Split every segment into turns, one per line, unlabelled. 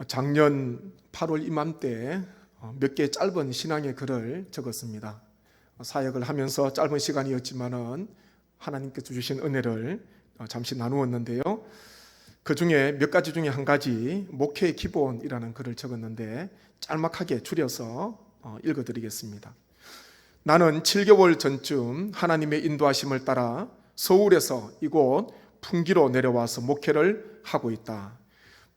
작년 8월 이맘때 몇 개의 짧은 신앙의 글을 적었습니다. 사역을 하면서 짧은 시간이었지만은 하나님께서 주신 은혜를 잠시 나누었는데요. 그 중에 몇 가지 중에 한 가지, 목회의 기본이라는 글을 적었는데 짤막하게 줄여서 읽어드리겠습니다. 나는 7개월 전쯤 하나님의 인도하심을 따라 서울에서 이곳 풍기로 내려와서 목회를 하고 있다.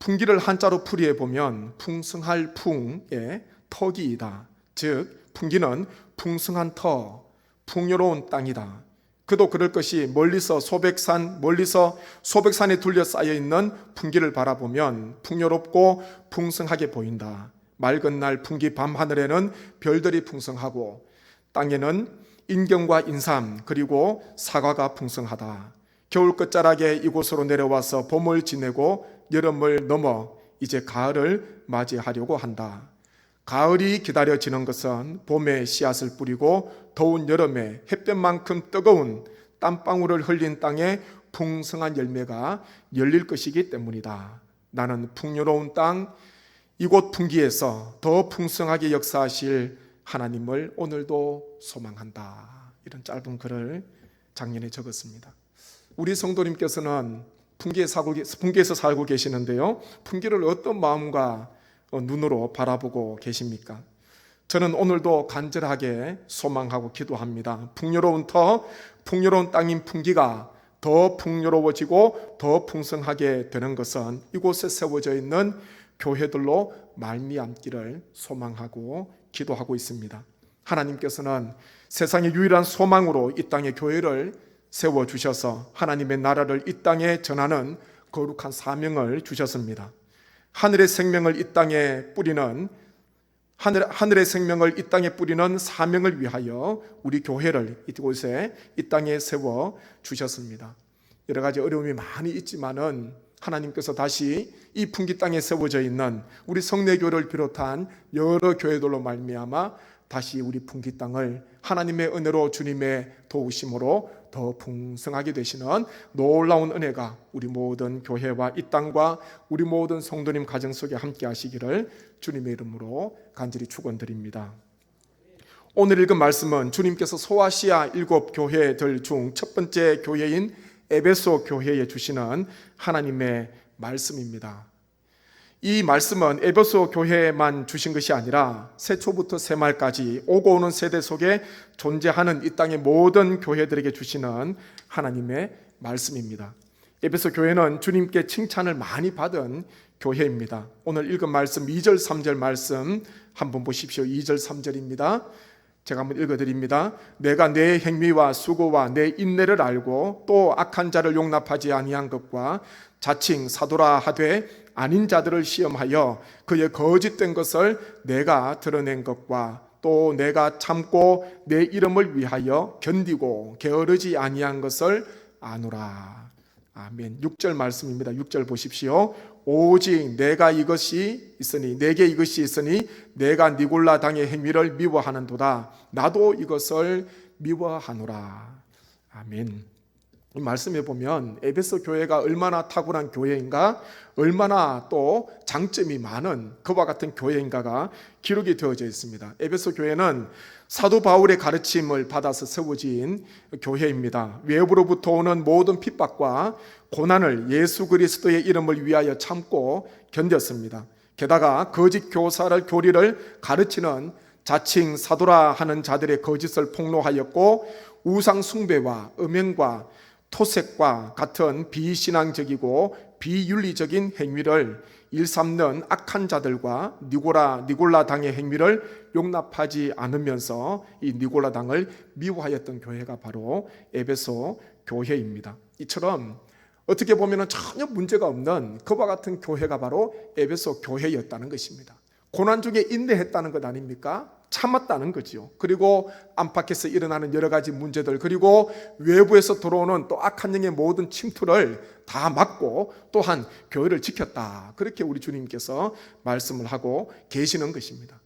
풍기를 한자로 풀이해 보면 풍성할 풍의 터기이다. 즉 풍기는 풍성한 터, 풍요로운 땅이다. 그도 그럴 것이 멀리서 소백산에 둘러싸여 있는 풍기를 바라보면 풍요롭고 풍성하게 보인다. 맑은 날 풍기 밤하늘에는 별들이 풍성하고 땅에는 인경과 인삼 그리고 사과가 풍성하다. 겨울 끝자락에 이곳으로 내려와서 봄을 지내고 여름을 넘어 이제 가을을 맞이하려고 한다. 가을이 기다려지는 것은 봄에 씨앗을 뿌리고 더운 여름에 햇볕만큼 뜨거운 땀방울을 흘린 땅에 풍성한 열매가 열릴 것이기 때문이다. 나는 풍요로운 땅, 이곳 풍기에서 더 풍성하게 역사하실 하나님을 오늘도 소망한다. 이런 짧은 글을 작년에 적었습니다. 우리 성도님께서는 풍기에서 살고 계시는데요. 풍기를 어떤 마음과 눈으로 바라보고 계십니까? 저는 오늘도 간절하게 소망하고 기도합니다. 풍요로운 터, 풍요로운 땅인 풍기가 더 풍요로워지고 더 풍성하게 되는 것은 이곳에 세워져 있는 교회들로 말미암기를 소망하고 기도하고 있습니다. 하나님께서는 세상의 유일한 소망으로 이 땅에 교회를 세워주셔서 하나님의 나라를 이 땅에 전하는 거룩한 사명을 주셨습니다. 하늘의 생명을 이 땅에 뿌리는 사명을 위하여 우리 교회를 이곳에 이 땅에 세워 주셨습니다. 여러 가지 어려움이 많이 있지만은 하나님께서 다시 이 풍기 땅에 세워져 있는 우리 성내교를 비롯한 여러 교회들로 말미암아 다시 우리 풍기 땅을 하나님의 은혜로 주님의 도우심으로 더 풍성하게 되시는 놀라운 은혜가 우리 모든 교회와 이 땅과 우리 모든 성도님 가정 속에 함께 하시기를 주님의 이름으로 간절히 축원드립니다. 오늘 읽은 말씀은 주님께서 소아시아 7교회들 중 첫 번째 교회인 에베소 교회에 주시는 하나님의 말씀입니다. 이 말씀은 에베소 교회에만 주신 것이 아니라 새초부터 새말까지 오고 오는 세대 속에 존재하는 이 땅의 모든 교회들에게 주시는 하나님의 말씀입니다. 에베소 교회는 주님께 칭찬을 많이 받은 교회입니다. 오늘 읽은 말씀 2절 3절 말씀 한번 보십시오. 2절 3절입니다. 제가 한번 읽어드립니다. 내가 내 행위와 수고와 내 인내를 알고 또 악한 자를 용납하지 아니한 것과 자칭 사도라 하되 아닌 자들을 시험하여 그의 거짓된 것을 내가 드러낸 것과 또 내가 참고 내 이름을 위하여 견디고 게으르지 아니한 것을 아노라. 아멘. 6절 말씀입니다. 6절 보십시오. 오직 내게 이것이 있으니 내가 니골라 당의 행위를 미워하는도다. 나도 이것을 미워하노라. 아멘. 이 말씀에 보면 에베소 교회가 얼마나 탁월한 교회인가, 얼마나 또 장점이 많은 그와 같은 교회인가가 기록이 되어져 있습니다. 에베소 교회는 사도 바울의 가르침을 받아서 세워진 교회입니다. 외부로부터 오는 모든 핍박과 고난을 예수 그리스도의 이름을 위하여 참고 견뎠습니다. 게다가 거짓 교리를 가르치는 자칭 사도라 하는 자들의 거짓을 폭로하였고 우상 숭배와 음행과 토색과 같은 비신앙적이고 비윤리적인 행위를 일삼는 악한 자들과 니골라 당의 행위를 용납하지 않으면서 이 니골라 당을 미워하였던 교회가 바로 에베소 교회입니다. 이처럼 어떻게 보면 전혀 문제가 없는 그와 같은 교회가 바로 에베소 교회였다는 것입니다. 고난 중에 인내했다는 것 아닙니까? 참았다는 거죠. 그리고 안팎에서 일어나는 여러 가지 문제들, 그리고 외부에서 들어오는 또 악한 영의 모든 침투를 다 막고 또한 교회를 지켰다. 그렇게 우리 주님께서 말씀을 하고 계시는 것입니다.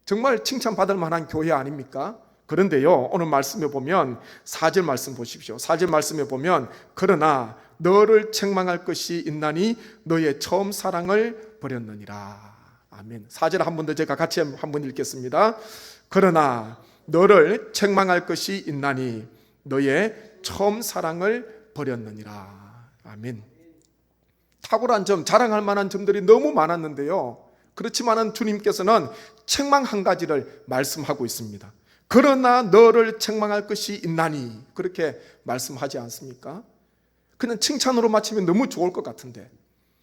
정말 칭찬받을 만한 교회 아닙니까? 그런데요, 오늘 말씀에 보면 4절 말씀 보십시오. 4절 말씀에 보면 그러나 너를 책망할 것이 있나니 너의 처음 사랑을 버렸느니라. 아멘. 4절 한 번 더 제가 같이 한번 읽겠습니다. 그러나 너를 책망할 것이 있나니 너의 처음 사랑을 버렸느니라. 아멘. 탁월한 점, 자랑할 만한 점들이 너무 많았는데요, 그렇지만은 주님께서는 책망 한 가지를 말씀하고 있습니다. 그러나 너를 책망할 것이 있나니, 그렇게 말씀하지 않습니까? 그냥 칭찬으로 마치면 너무 좋을 것 같은데,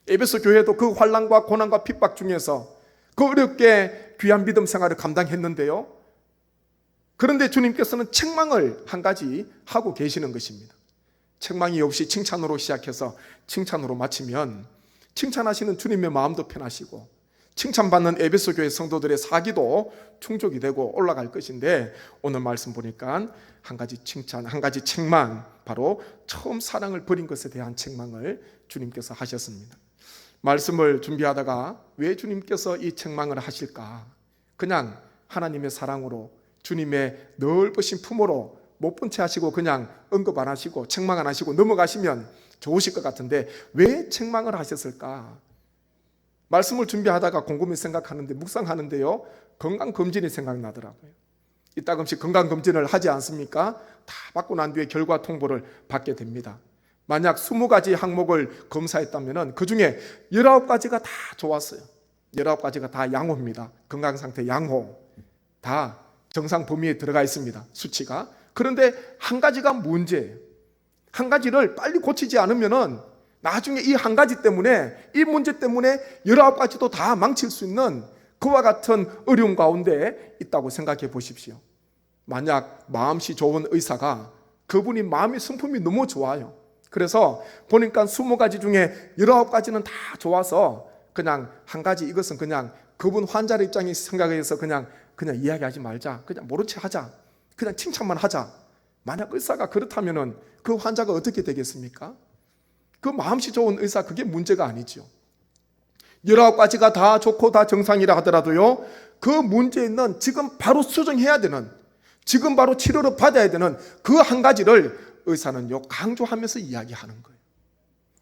에베소 교회도 그 환난과 고난과 핍박 중에서 그 어렵게 귀한 믿음 생활을 감당했는데요, 그런데 주님께서는 책망을 한 가지 하고 계시는 것입니다. 책망이 없이 칭찬으로 시작해서 칭찬으로 마치면 칭찬하시는 주님의 마음도 편하시고 칭찬받는 에베소 교회 성도들의 사기도 충족이 되고 올라갈 것인데, 오늘 말씀 보니까 한 가지 칭찬, 한 가지 책망, 바로 처음 사랑을 버린 것에 대한 책망을 주님께서 하셨습니다. 말씀을 준비하다가 왜 주님께서 이 책망을 하실까? 그냥 하나님의 사랑으로, 주님의 넓으신 품으로 못 본 채 하시고 그냥 언급 안 하시고 책망 안 하시고 넘어가시면 좋으실 것 같은데, 왜 책망을 하셨을까? 말씀을 준비하다가 곰곰이 생각하는데, 묵상하는데요, 건강검진이 생각나더라고요. 이따금씩 건강검진을 하지 않습니까? 다 받고 난 뒤에 결과 통보를 받게 됩니다. 만약 20가지 항목을 검사했다면 그 중에 19가지가 다 좋았어요. 19가지가 다 양호입니다. 건강상태 양호, 다 정상 범위에 들어가 있습니다, 수치가. 그런데 한 가지가 문제예요. 한 가지를 빨리 고치지 않으면 나중에 이 한 가지 때문에, 이 문제 때문에 19가지도 다 망칠 수 있는 그와 같은 어려움 가운데 있다고 생각해 보십시오. 만약 마음씨 좋은 의사가, 그분이 마음의 성품이 너무 좋아요. 그래서 보니까 20가지 중에 19가지는 다 좋아서 그냥 한 가지, 이것은 그냥 그분 환자의 입장에 생각해서 그냥 이야기하지 말자, 그냥 모른 채 하자, 그냥 칭찬만 하자. 만약 의사가 그렇다면 그 환자가 어떻게 되겠습니까? 그 마음씨 좋은 의사, 그게 문제가 아니죠. 19가지가 다 좋고 다 정상이라 하더라도요, 그 문제 있는, 지금 바로 수정해야 되는, 지금 바로 치료를 받아야 되는 그 한 가지를 의사는요 강조하면서 이야기하는 거예요.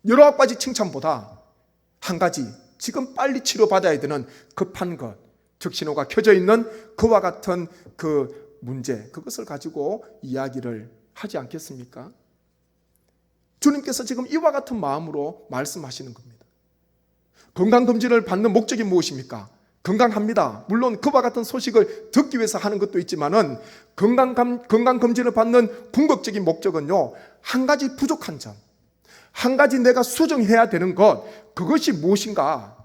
19가지 칭찬보다 한 가지, 지금 빨리 치료받아야 되는 급한 것, 적신호가 켜져 있는 그와 같은 그 문제, 그것을 가지고 이야기를 하지 않겠습니까? 주님께서 지금 이와 같은 마음으로 말씀하시는 겁니다. 건강검진을 받는 목적이 무엇입니까? 건강합니다. 물론 그와 같은 소식을 듣기 위해서 하는 것도 있지만은, 건강검진을 받는 궁극적인 목적은요, 한 가지 부족한 점, 한 가지 내가 수정해야 되는 것, 그것이 무엇인가,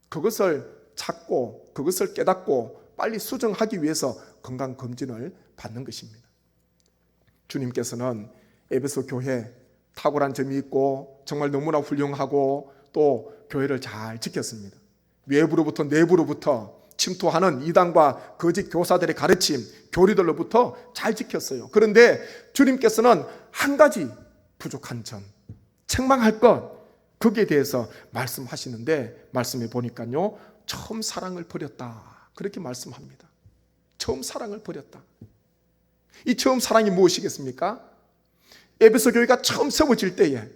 그것을 찾고 그것을 깨닫고 빨리 수정하기 위해서 건강검진을 받는 것입니다. 주님께서는 에베소 교회 탁월한 점이 있고 정말 너무나 훌륭하고 또 교회를 잘 지켰습니다. 외부로부터 내부로부터 침투하는 이단과 거짓 교사들의 가르침, 교리들로부터 잘 지켰어요. 그런데 주님께서는 한 가지 부족한 점, 책망할 것, 거기에 대해서 말씀하시는데, 말씀해 보니까요, 처음 사랑을 버렸다, 그렇게 말씀합니다. 처음 사랑을 버렸다. 이 처음 사랑이 무엇이겠습니까? 에베소 교회가 처음 세워질 때에,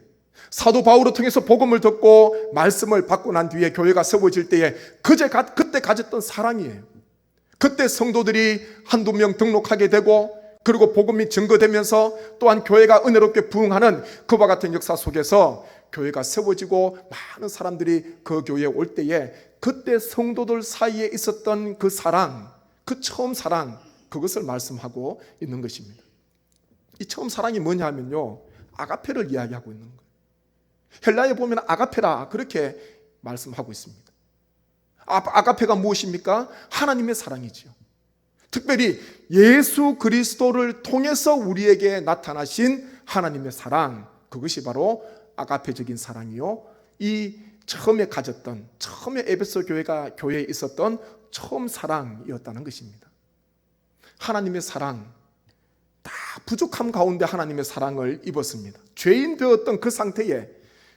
사도 바울을 통해서 복음을 듣고 말씀을 받고 난 뒤에 교회가 세워질 때에 그때 가졌던 사랑이에요. 그때 성도들이 한두 명 등록하게 되고, 그리고 복음이 증거되면서 또한 교회가 은혜롭게 부흥하는 그와 같은 역사 속에서 교회가 세워지고 많은 사람들이 그 교회에 올 때에, 그때 성도들 사이에 있었던 그 사랑, 그 처음 사랑, 그것을 말씀하고 있는 것입니다. 이 처음 사랑이 뭐냐 하면요, 아가페를 이야기하고 있는 거예요. 헬라에 보면 아가페라, 그렇게 말씀하고 있습니다. 아가페가 무엇입니까? 하나님의 사랑이지요. 특별히 예수 그리스도를 통해서 우리에게 나타나신 하나님의 사랑, 그것이 바로 아가페적인 사랑이요, 이 처음에 가졌던, 처음에 에베소 교회에 있었던 처음 사랑이었다는 것입니다. 하나님의 사랑, 다 부족함 가운데 하나님의 사랑을 입었습니다. 죄인 되었던 그 상태에,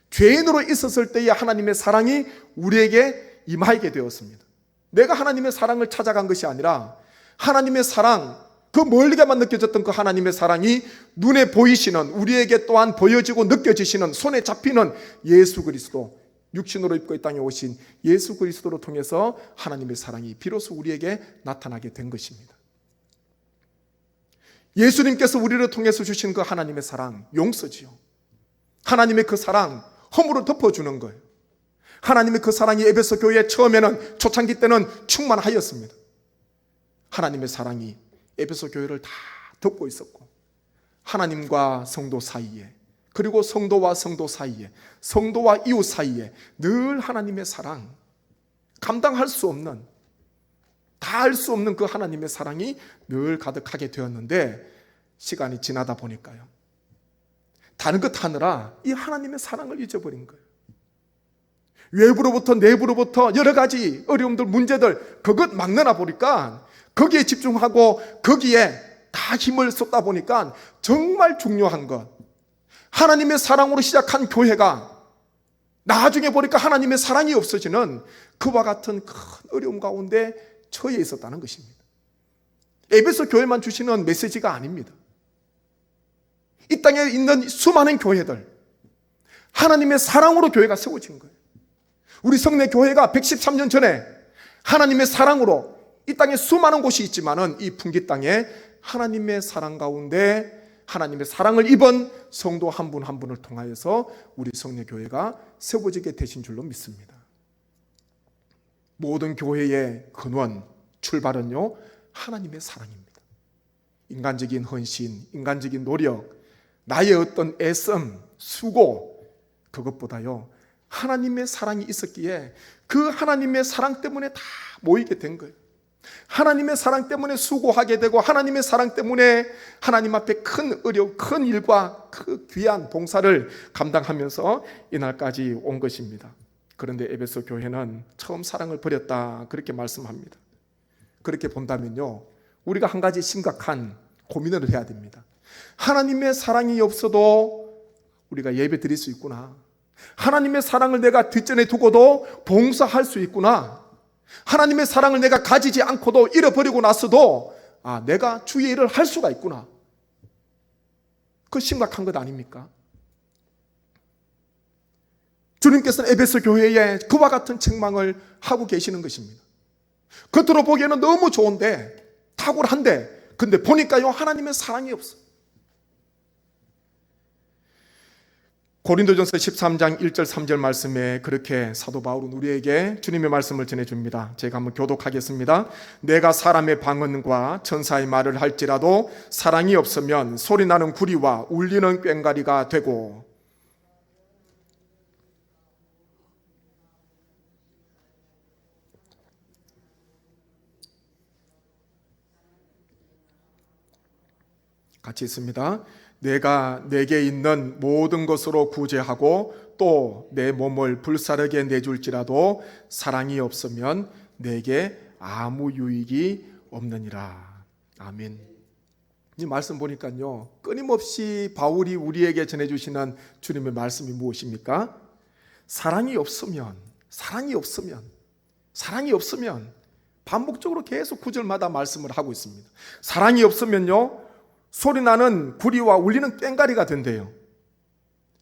죄인으로 있었을 때에 하나님의 사랑이 우리에게 임하게 되었습니다. 내가 하나님의 사랑을 찾아간 것이 아니라 하나님의 사랑, 그 멀리게만 느껴졌던 그 하나님의 사랑이 눈에 보이시는, 우리에게 또한 보여지고 느껴지시는, 손에 잡히는 예수 그리스도, 육신으로 입고 이 땅에 오신 예수 그리스도로 통해서 하나님의 사랑이 비로소 우리에게 나타나게 된 것입니다. 예수님께서 우리를 통해서 주신 그 하나님의 사랑, 용서지요. 하나님의 그 사랑, 허물을 덮어주는 거예요. 하나님의 그 사랑이 에베소 교회 처음에는, 초창기 때는 충만하였습니다. 하나님의 사랑이 에베소 교회를 다 덮고 있었고, 하나님과 성도 사이에, 그리고 성도와 성도 사이에, 성도와 이웃 사이에 늘 하나님의 사랑, 감당할 수 없는, 다 알 수 없는 그 하나님의 사랑이 늘 가득하게 되었는데, 시간이 지나다 보니까요, 다른 것 하느라 이 하나님의 사랑을 잊어버린 거예요. 외부로부터 내부로부터 여러 가지 어려움들, 문제들, 그것 막느라 보니까, 거기에 집중하고 거기에 다 힘을 쏟다 보니까 정말 중요한 것, 하나님의 사랑으로 시작한 교회가 나중에 보니까 하나님의 사랑이 없어지는 그와 같은 큰 어려움 가운데 처해 있었다는 것입니다. 에베소 교회만 주시는 메시지가 아닙니다. 이 땅에 있는 수많은 교회들, 하나님의 사랑으로 교회가 세워진 거예요. 우리 성내 교회가 113년 전에 하나님의 사랑으로, 이 땅에 수많은 곳이 있지만은 이 풍기 땅에 하나님의 사랑 가운데 하나님의 사랑을 입은 성도 한 분 한 분을 통하여서 우리 성내 교회가 세워지게 되신 줄로 믿습니다. 모든 교회의 근원, 출발은요, 하나님의 사랑입니다. 인간적인 헌신, 인간적인 노력, 나의 어떤 애씀, 수고, 그것보다요, 하나님의 사랑이 있었기에 그 하나님의 사랑 때문에 다 모이게 된 거예요. 하나님의 사랑 때문에 수고하게 되고, 하나님의 사랑 때문에 하나님 앞에 큰 어려움, 큰 일과 그 귀한 봉사를 감당하면서 이날까지 온 것입니다. 그런데 에베소 교회는 처음 사랑을 버렸다, 그렇게 말씀합니다. 그렇게 본다면요, 우리가 한 가지 심각한 고민을 해야 됩니다. 하나님의 사랑이 없어도 우리가 예배 드릴 수 있구나. 하나님의 사랑을 내가 뒷전에 두고도 봉사할 수 있구나. 하나님의 사랑을 내가 가지지 않고도 잃어버리고 나서도 내가 주의 일을 할 수가 있구나. 그 심각한 것 아닙니까? 주님께서는 에베소 교회에 그와 같은 책망을 하고 계시는 것입니다. 겉으로 보기에는 너무 좋은데, 탁월한데, 근데 보니까요, 하나님의 사랑이 없어. 고린도전서 13장 1절 3절 말씀에 그렇게 사도 바울은 우리에게 주님의 말씀을 전해줍니다. 제가 한번 교독하겠습니다. 내가 사람의 방언과 천사의 말을 할지라도 사랑이 없으면 소리나는 구리와 울리는 꽹과리가 되고, 같이 있습니다. 내가 내게 있는 모든 것으로 구제하고 또 내 몸을 불사르게 내줄지라도 사랑이 없으면 내게 아무 유익이 없느니라. 아멘. 이 말씀 보니까요, 끊임없이 바울이 우리에게 전해주시는 주님의 말씀이 무엇입니까? 사랑이 없으면 반복적으로 계속 구절마다 말씀을 하고 있습니다. 사랑이 없으면요, 소리나는 구리와 울리는 꽹과리가 된대요.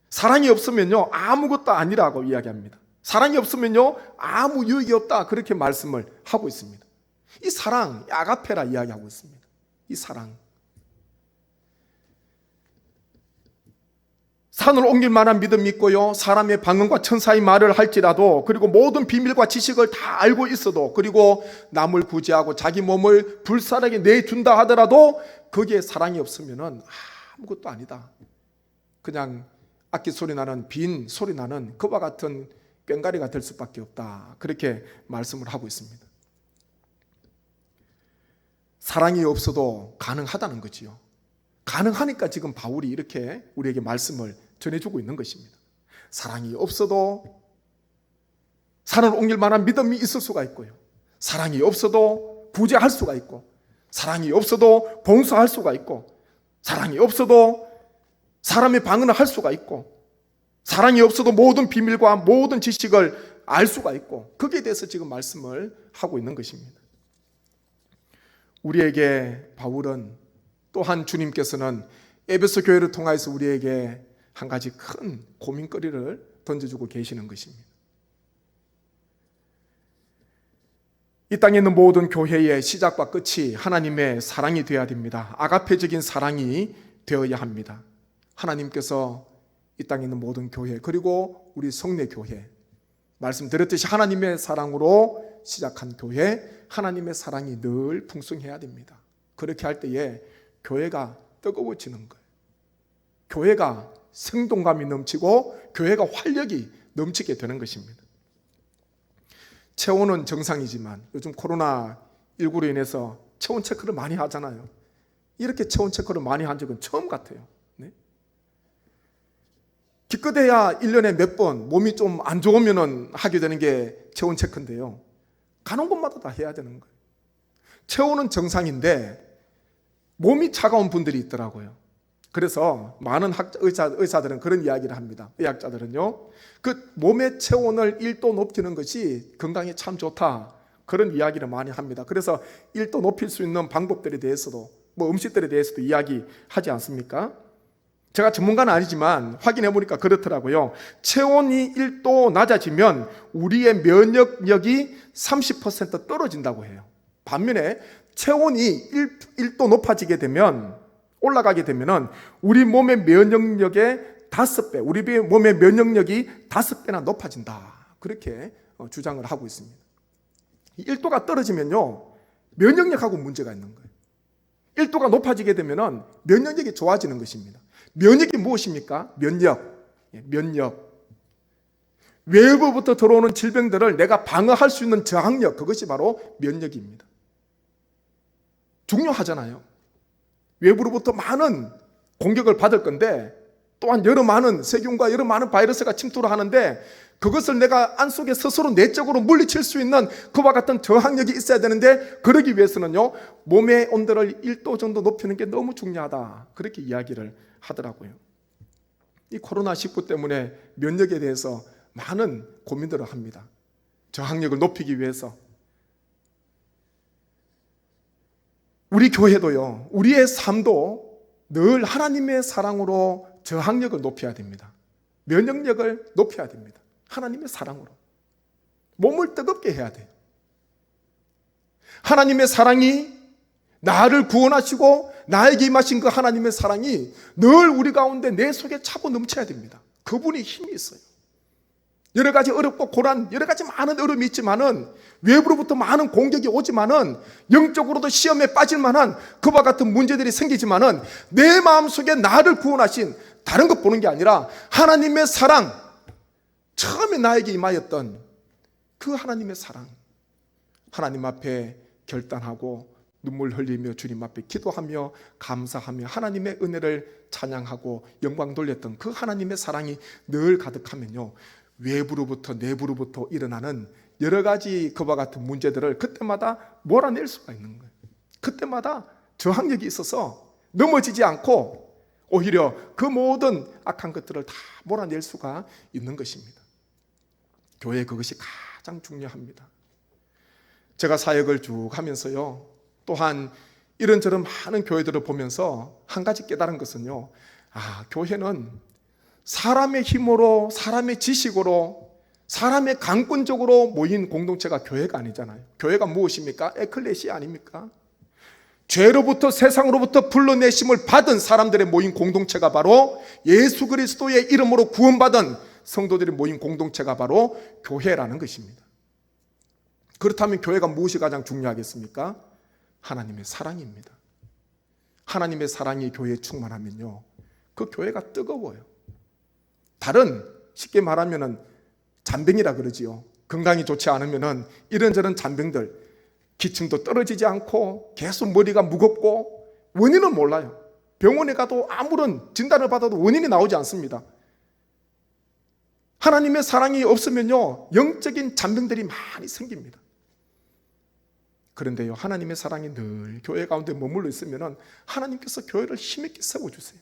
사랑이 없으면요, 아무것도 아니라고 이야기합니다. 사랑이 없으면요, 아무 유익이 없다, 그렇게 말씀을 하고 있습니다. 이 사랑, 아가페라 이야기하고 있습니다. 이 사랑, 산을 옮길 만한 믿음이 있고요, 사람의 방언과 천사의 말을 할지라도, 그리고 모든 비밀과 지식을 다 알고 있어도, 그리고 남을 구제하고 자기 몸을 불사르게 내준다 하더라도 거기에 사랑이 없으면 아무것도 아니다. 그냥 악기 소리나는, 빈 소리나는 그와 같은 꽹과리가 될 수밖에 없다, 그렇게 말씀을 하고 있습니다. 사랑이 없어도 가능하다는 거지요. 가능하니까 지금 바울이 이렇게 우리에게 말씀을 전해주고 있는 것입니다. 사랑이 없어도 산을 옮길 만한 믿음이 있을 수가 있고요, 사랑이 없어도 구제할 수가 있고, 사랑이 없어도 봉사할 수가 있고, 사랑이 없어도 사람의 방언을 할 수가 있고, 사랑이 없어도 모든 비밀과 모든 지식을 알 수가 있고, 거기에 대해서 지금 말씀을 하고 있는 것입니다. 우리에게 바울은 또한 주님께서는 에베소 교회를 통하여서 우리에게 한 가지 큰 고민거리를 던져주고 계시는 것입니다. 이 땅에 있는 모든 교회의 시작과 끝이 하나님의 사랑이 되어야 됩니다. 아가페적인 사랑이 되어야 합니다. 하나님께서 이 땅에 있는 모든 교회, 그리고 우리 성내 교회, 말씀드렸듯이 하나님의 사랑으로 시작한 교회, 하나님의 사랑이 늘 풍성해야 됩니다. 그렇게 할 때에 교회가 뜨거워지는 거예요. 교회가 생동감이 넘치고 교회가 활력이 넘치게 되는 것입니다. 체온은 정상이지만 요즘 코로나19로 인해서 체온 체크를 많이 하잖아요. 이렇게 체온 체크를 많이 한 적은 처음 같아요. 네? 기껏해야 1년에 몇 번 몸이 좀 안 좋으면 하게 되는 게 체온 체크인데요. 가는 곳마다 다 해야 되는 거예요. 체온은 정상인데 몸이 차가운 분들이 있더라고요. 그래서 많은 의사들은 그런 이야기를 합니다. 의학자들은요, 그 몸의 체온을 1도 높이는 것이 건강에 참 좋다, 그런 이야기를 많이 합니다. 그래서 1도 높일 수 있는 방법들에 대해서도, 음식들에 대해서도 이야기하지 않습니까? 제가 전문가는 아니지만 확인해 보니까 그렇더라고요. 체온이 1도 낮아지면 우리의 면역력이 30% 떨어진다고 해요. 반면에 체온이 1도 높아지게 되면, 올라가게 되면 우리 몸의 면역력의 5배, 우리 몸의 면역력이 5배나 높아진다, 그렇게 주장을 하고 있습니다. 1도가 떨어지면요, 면역력하고 문제가 있는 거예요. 1도가 높아지게 되면 면역력이 좋아지는 것입니다. 면역이 무엇입니까? 면역. 외부부터 들어오는 질병들을 내가 방어할 수 있는 저항력, 그것이 바로 면역입니다. 중요하잖아요. 외부로부터 많은 공격을 받을 건데, 또한 여러 많은 세균과 여러 많은 바이러스가 침투를 하는데, 그것을 내가 안속에 스스로 내적으로 물리칠 수 있는 그와 같은 저항력이 있어야 되는데, 그러기 위해서는요, 몸의 온도를 1도 정도 높이는 게 너무 중요하다, 그렇게 이야기를 하더라고요. 이 코로나19 때문에 면역에 대해서 많은 고민들을 합니다. 저항력을 높이기 위해서. 우리 교회도요, 우리의 삶도 늘 하나님의 사랑으로 저항력을 높여야 됩니다. 면역력을 높여야 됩니다. 하나님의 사랑으로 몸을 뜨겁게 해야 돼요. 하나님의 사랑이, 나를 구원하시고 나에게 임하신 그 하나님의 사랑이 늘 우리 가운데 내 속에 차고 넘쳐야 됩니다. 그분이 힘이 있어요. 여러 가지 어렵고 고난, 여러 가지 많은 어려움이 있지만은, 외부로부터 많은 공격이 오지만은, 영적으로도 시험에 빠질 만한 그와 같은 문제들이 생기지만은, 내 마음속에 나를 구원하신, 다른 것 보는 게 아니라 하나님의 사랑, 처음에 나에게 임하였던 그 하나님의 사랑, 하나님 앞에 결단하고 눈물 흘리며 주님 앞에 기도하며 감사하며 하나님의 은혜를 찬양하고 영광 돌렸던 그 하나님의 사랑이 늘 가득하면요, 외부로부터 내부로부터 일어나는 여러 가지 그와 같은 문제들을 그때마다 몰아낼 수가 있는 거예요. 그때마다 저항력이 있어서 넘어지지 않고 오히려 그 모든 악한 것들을 다 몰아낼 수가 있는 것입니다. 교회, 그것이 가장 중요합니다. 제가 사역을 쭉 하면서요, 또한 이런저런 많은 교회들을 보면서 한 가지 깨달은 것은요, 교회는 사람의 힘으로, 사람의 지식으로, 사람의 강권적으로 모인 공동체가 교회가 아니잖아요. 교회가 무엇입니까? 에클레시아 아닙니까? 죄로부터, 세상으로부터 불러내심을 받은 사람들의 모인 공동체가 바로 예수 그리스도의 이름으로 구원받은 성도들이 모인 공동체가 바로 교회라는 것입니다. 그렇다면 교회가 무엇이 가장 중요하겠습니까? 하나님의 사랑입니다. 하나님의 사랑이 교회에 충만하면요, 그 교회가 뜨거워요. 다른, 쉽게 말하면은 잔병이라 그러지요. 건강이 좋지 않으면은 이런저런 잔병들, 기침도 떨어지지 않고 계속 머리가 무겁고 원인은 몰라요. 병원에 가도 아무런 진단을 받아도 원인이 나오지 않습니다. 하나님의 사랑이 없으면요, 영적인 잔병들이 많이 생깁니다. 그런데요, 하나님의 사랑이 늘 교회 가운데 머물러 있으면은 하나님께서 교회를 힘있게 세워주세요.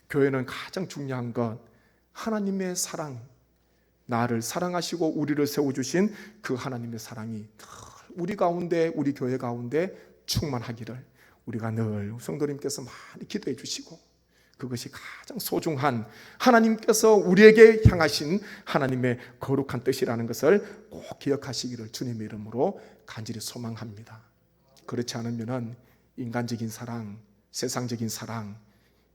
교회는 가장 중요한 건 하나님의 사랑, 나를 사랑하시고 우리를 세워주신 그 하나님의 사랑이 우리 가운데, 우리 교회 가운데 충만하기를 우리가 늘 성도님께서 많이 기도해 주시고, 그것이 가장 소중한 하나님께서 우리에게 향하신 하나님의 거룩한 뜻이라는 것을 꼭 기억하시기를 주님의 이름으로 간절히 소망합니다. 그렇지 않으면 인간적인 사랑, 세상적인 사랑,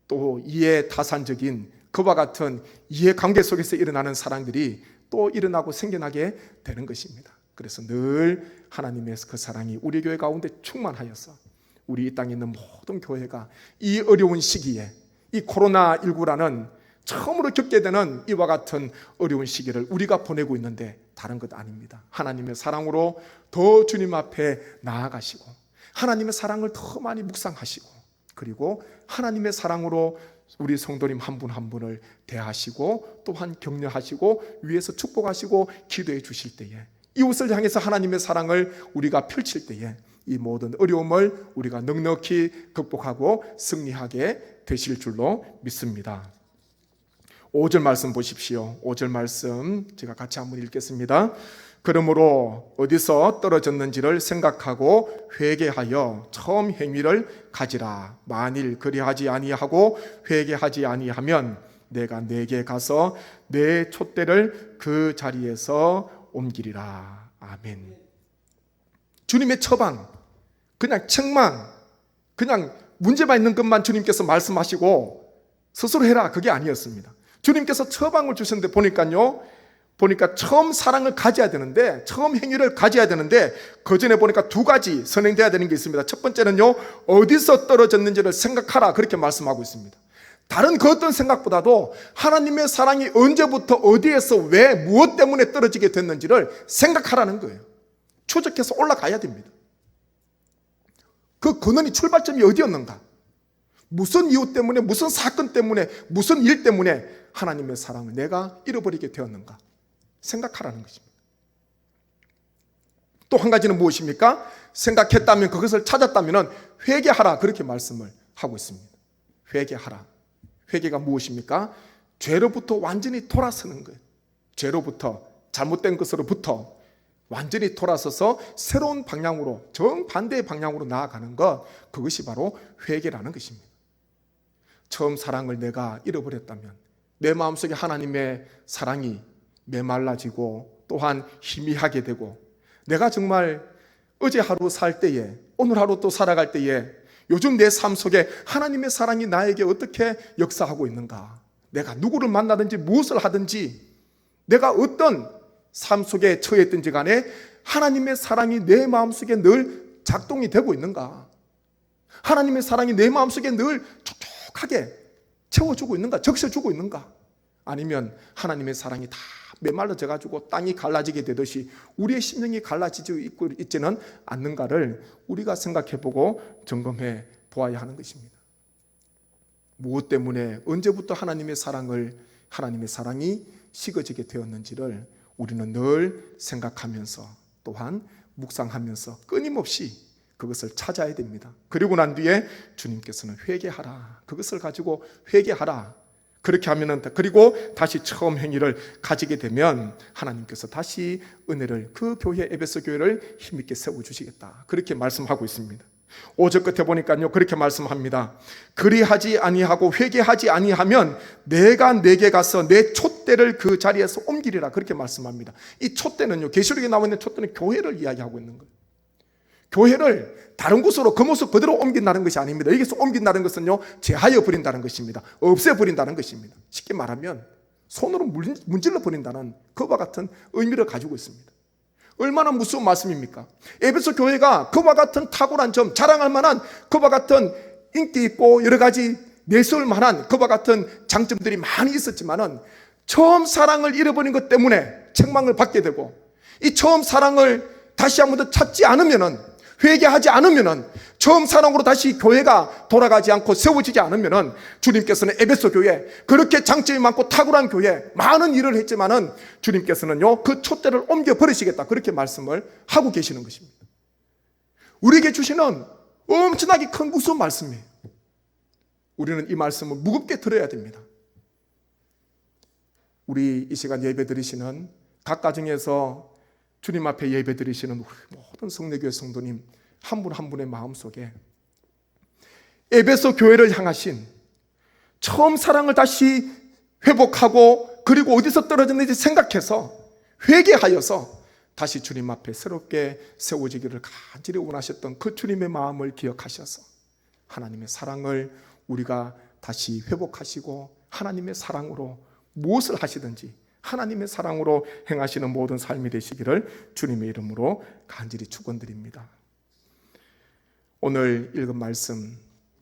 또 이해 타산적인 그와 같은 이해관계 속에서 일어나는 사랑들이 또 일어나고 생겨나게 되는 것입니다. 그래서 늘 하나님의 그 사랑이 우리 교회 가운데 충만하여서 우리 이 땅에 있는 모든 교회가 이 어려운 시기에, 이 코로나19라는 처음으로 겪게 되는 이와 같은 어려운 시기를 우리가 보내고 있는데 다른 것 아닙니다. 하나님의 사랑으로 더 주님 앞에 나아가시고, 하나님의 사랑을 더 많이 묵상하시고, 그리고 하나님의 사랑으로 우리 성도님 한 분 한 분을 대하시고, 또한 격려하시고 위에서 축복하시고 기도해 주실 때에, 이웃을 향해서 하나님의 사랑을 우리가 펼칠 때에 이 모든 어려움을 우리가 넉넉히 극복하고 승리하게 되실 줄로 믿습니다. 5절 말씀 보십시오. 5절 말씀 제가 같이 한번 읽겠습니다. 그러므로 어디서 떨어졌는지를 생각하고 회개하여 처음 행위를 가지라. 만일 그리하지 아니하고 회개하지 아니하면 내가 내게 가서 내 촛대를 그 자리에서 옮기리라. 아멘. 주님의 처방, 그냥 책망, 그냥 문제만 있는 것만 주님께서 말씀하시고 스스로 해라, 그게 아니었습니다. 주님께서 처방을 주셨는데 보니까 처음 사랑을 가져야 되는데, 처음 행위를 가져야 되는데, 그 전에 보니까 두 가지 선행돼야 되는 게 있습니다. 첫 번째는요, 어디서 떨어졌는지를 생각하라, 그렇게 말씀하고 있습니다. 다른 그 어떤 생각보다도 하나님의 사랑이 언제부터 어디에서 왜 무엇 때문에 떨어지게 됐는지를 생각하라는 거예요. 추적해서 올라가야 됩니다. 그 근원이, 출발점이 어디였는가, 무슨 이유 때문에, 무슨 사건 때문에, 무슨 일 때문에 하나님의 사랑을 내가 잃어버리게 되었는가 생각하라는 것입니다. 또 한 가지는 무엇입니까? 생각했다면, 그것을 찾았다면 회개하라, 그렇게 말씀을 하고 있습니다. 회개하라. 회개가 무엇입니까? 죄로부터 완전히 돌아서는 거예요. 죄로부터, 잘못된 것으로부터 완전히 돌아서서 새로운 방향으로, 정반대의 방향으로 나아가는 것, 그것이 바로 회개라는 것입니다. 처음 사랑을 내가 잃어버렸다면 내 마음속에 하나님의 사랑이 메말라지고 또한 희미하게 되고, 내가 정말 어제 하루 살 때에, 오늘 하루 또 살아갈 때에 요즘 내 삶 속에 하나님의 사랑이 나에게 어떻게 역사하고 있는가, 내가 누구를 만나든지 무엇을 하든지 내가 어떤 삶 속에 처했든지 간에 하나님의 사랑이 내 마음속에 늘 작동이 되고 있는가, 하나님의 사랑이 내 마음속에 늘 촉촉하게 채워주고 있는가, 적셔주고 있는가, 아니면 하나님의 사랑이 다 메말라져 가지고 땅이 갈라지게 되듯이 우리의 심령이 갈라지고 있지는 않는가를 우리가 생각해보고 점검해 보아야 하는 것입니다. 무엇 때문에, 언제부터 하나님의 사랑이 식어지게 되었는지를 우리는 늘 생각하면서 또한 묵상하면서 끊임없이 그것을 찾아야 됩니다. 그리고 난 뒤에 주님께서는 회개하라, 그것을 가지고 회개하라, 그렇게 하면은, 그리고 다시 처음 행위를 가지게 되면 하나님께서 다시 은혜를, 그 교회, 에베소 교회를 힘있게 세워주시겠다, 그렇게 말씀하고 있습니다. 5절 끝에 보니까요, 그렇게 말씀합니다. 그리하지 아니하고 회개하지 아니하면 내가 내게 가서 내 촛대를 그 자리에서 옮기리라, 그렇게 말씀합니다. 이 촛대는요, 계시록에 나와 있는 촛대는 교회를 이야기하고 있는 거예요. 교회를 다른 곳으로 그 모습 그대로 옮긴다는 것이 아닙니다. 여기서 옮긴다는 것은요, 제하여 버린다는 것입니다. 없애버린다는 것입니다. 쉽게 말하면 손으로 문질러 버린다는 그와 같은 의미를 가지고 있습니다. 얼마나 무서운 말씀입니까? 에베소 교회가 그와 같은 탁월한 점, 자랑할 만한 그와 같은 인기 있고 여러 가지 내세울 만한 그와 같은 장점들이 많이 있었지만은, 처음 사랑을 잃어버린 것 때문에 책망을 받게 되고, 이 처음 사랑을 다시 한 번 더 찾지 않으면은, 회개하지 않으면은, 처음 사랑으로 다시 교회가 돌아가지 않고 세워지지 않으면은, 주님께서는 에베소 교회, 그렇게 장점이 많고 탁월한 교회, 많은 일을 했지만은 주님께서는요, 그 촛대를 옮겨 버리시겠다, 그렇게 말씀을 하고 계시는 것입니다. 우리에게 주시는 엄청나게 큰 무서운 말씀이에요. 우리는 이 말씀을 무겁게 들어야 됩니다. 우리 이 시간 예배 드리시는 각 가정에서 주님 앞에 예배 드리시는 우리 모든 성례교회 성도님, 한 분 한 분의 마음속에 에베소 교회를 향하신 처음 사랑을 다시 회복하고, 그리고 어디서 떨어졌는지 생각해서 회개하여서 다시 주님 앞에 새롭게 세워지기를 간절히 원하셨던 그 주님의 마음을 기억하셔서 하나님의 사랑을 우리가 다시 회복하시고, 하나님의 사랑으로 무엇을 하시든지 하나님의 사랑으로 행하시는 모든 삶이 되시기를 주님의 이름으로 간절히 축원드립니다. 오늘 읽은 말씀,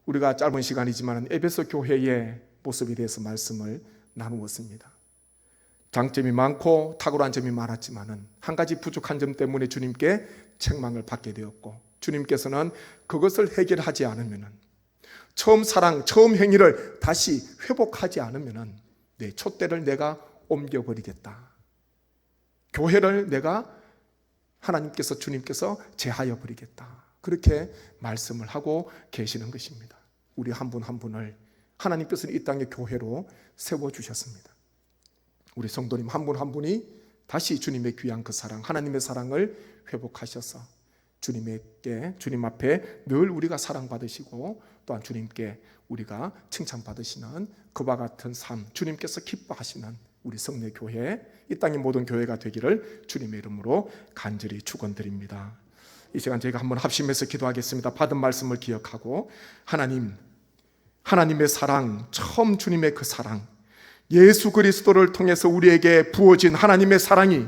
우리가 짧은 시간이지만 에베소 교회의 모습에 대해서 말씀을 나누었습니다. 장점이 많고 탁월한 점이 많았지만 한 가지 부족한 점 때문에 주님께 책망을 받게 되었고, 주님께서는 그것을 해결하지 않으면, 처음 사랑, 처음 행위를 다시 회복하지 않으면 내 촛대를 내가 옮겨버리겠다. 교회를 내가 하나님께서, 주님께서 제하여 버리겠다. 그렇게 말씀을 하고 계시는 것입니다. 우리 한 분 한 분을 하나님께서는 이 땅의 교회로 세워주셨습니다. 우리 성도님 한 분 한 분이 다시 주님의 귀한 그 사랑, 하나님의 사랑을 회복하셔서 주님 앞에 늘 우리가 사랑받으시고, 또한 주님께 우리가 칭찬받으시는 그와 같은 삶, 주님께서 기뻐하시는 우리 성례교회, 이 땅의 모든 교회가 되기를 주님의 이름으로 간절히 축원드립니다. 이 시간 저희가 한번 합심해서 기도하겠습니다. 받은 말씀을 기억하고, 하나님의 사랑, 처음 주님의 그 사랑, 예수 그리스도를 통해서 우리에게 부어진 하나님의 사랑이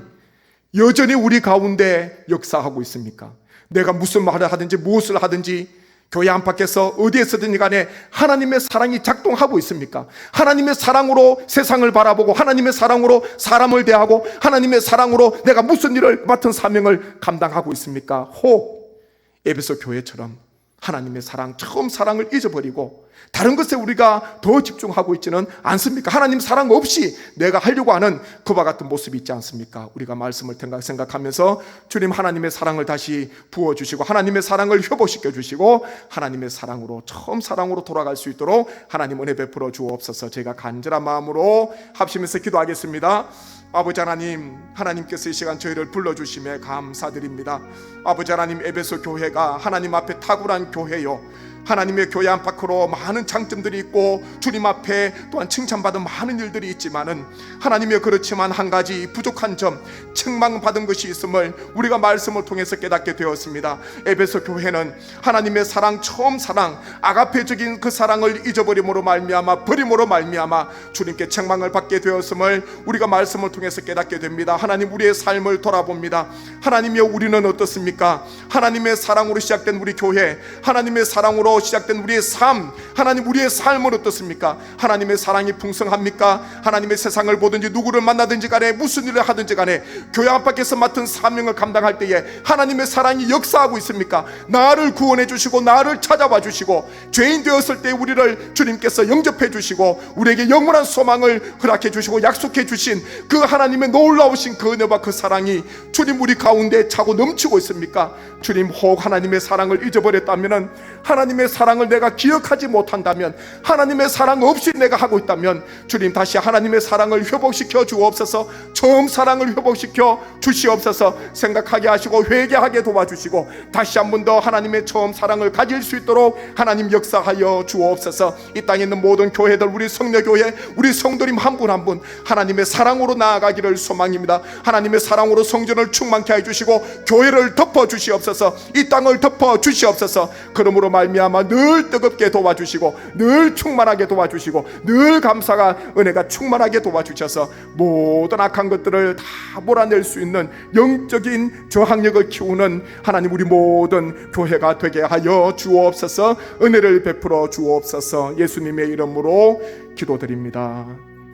여전히 우리 가운데 역사하고 있습니까? 내가 무슨 말을 하든지 무엇을 하든지 교회 안팎에서 어디에서든지 간에 하나님의 사랑이 작동하고 있습니까? 하나님의 사랑으로 세상을 바라보고, 하나님의 사랑으로 사람을 대하고, 하나님의 사랑으로 내가 무슨 일을 맡은 사명을 감당하고 있습니까? 혹 에베소 교회처럼 하나님의 사랑, 처음 사랑을 잊어버리고 다른 것에 우리가 더 집중하고 있지는 않습니까? 하나님 사랑 없이 내가 하려고 하는 그와 같은 모습이 있지 않습니까? 우리가 말씀을 생각하면서 주님 하나님의 사랑을 다시 부어주시고, 하나님의 사랑을 회복시켜 주시고, 하나님의 사랑으로, 처음 사랑으로 돌아갈 수 있도록 하나님 은혜 베풀어 주옵소서. 제가 간절한 마음으로 합심해서 기도하겠습니다. 아버지 하나님, 하나님께서 이 시간 저희를 불러주심에 감사드립니다. 아버지 하나님, 에베소 교회가 하나님 앞에 탁월한 교회요, 하나님의 교회 안팎으로 많은 장점들이 있고 주님 앞에 또한 칭찬받은 많은 일들이 있지만은, 하나님의 그렇지만 한 가지 부족한 점, 책망받은 것이 있음을 우리가 말씀을 통해서 깨닫게 되었습니다. 에베소 교회는 하나님의 사랑, 처음 사랑, 아가페적인 그 사랑을 잊어버림으로 말미암아, 버림으로 말미암아 주님께 책망을 받게 되었음을 우리가 말씀을 통해서 깨닫게 됩니다. 하나님, 우리의 삶을 돌아봅니다. 하나님이여, 우리는 어떻습니까? 하나님의 사랑으로 시작된 우리 교회, 하나님의 사랑으로 시작된 우리의 삶, 하나님 우리의 삶은 어떻습니까? 하나님의 사랑이 풍성합니까? 하나님의 세상을 보든지 누구를 만나든지 간에 무슨 일을 하든지 간에 교회 안팎에서 맡은 사명을 감당할 때에 하나님의 사랑이 역사하고 있습니까? 나를 구원해 주시고 나를 찾아와 주시고 죄인 되었을 때 우리를 주님께서 영접해 주시고 우리에게 영원한 소망을 허락해 주시고 약속해 주신 그 하나님의 놀라우신 그 은혜와 그 사랑이 주님 우리 가운데 차고 넘치고 있습니까? 주님, 혹 하나님의 사랑을 잊어버렸다면, 하나님의 사랑을 내가 기억하지 못한다면, 하나님의 사랑 없이 내가 하고 있다면 주님 다시 하나님의 사랑을 회복시켜 주옵소서. 처음 사랑을 회복시켜 주시옵소서. 생각하게 하시고 회개하게 도와주시고 다시 한 번 더 하나님의 처음 사랑을 가질 수 있도록 하나님 역사하여 주옵소서. 이 땅에 있는 모든 교회들, 우리 성례교회, 우리 성도님 한 분 한 분 하나님의 사랑으로 나아가기를 소망입니다. 하나님의 사랑으로 성전을 충만케 해주시고 교회를 덮어 주시옵소서. 이 땅을 덮어 주시옵소서. 그러므로 말미암아 늘 뜨겁게 도와주시고 늘 충만하게 도와주시고 늘 감사가 은혜가 충만하게 도와주셔서 모든 악한 것들을 다 몰아낼 수 있는 영적인 저항력을 키우는 하나님 우리 모든 교회가 되게 하여 주옵소서. 은혜를 베풀어 주옵소서. 예수님의 이름으로 기도드립니다.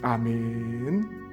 아멘.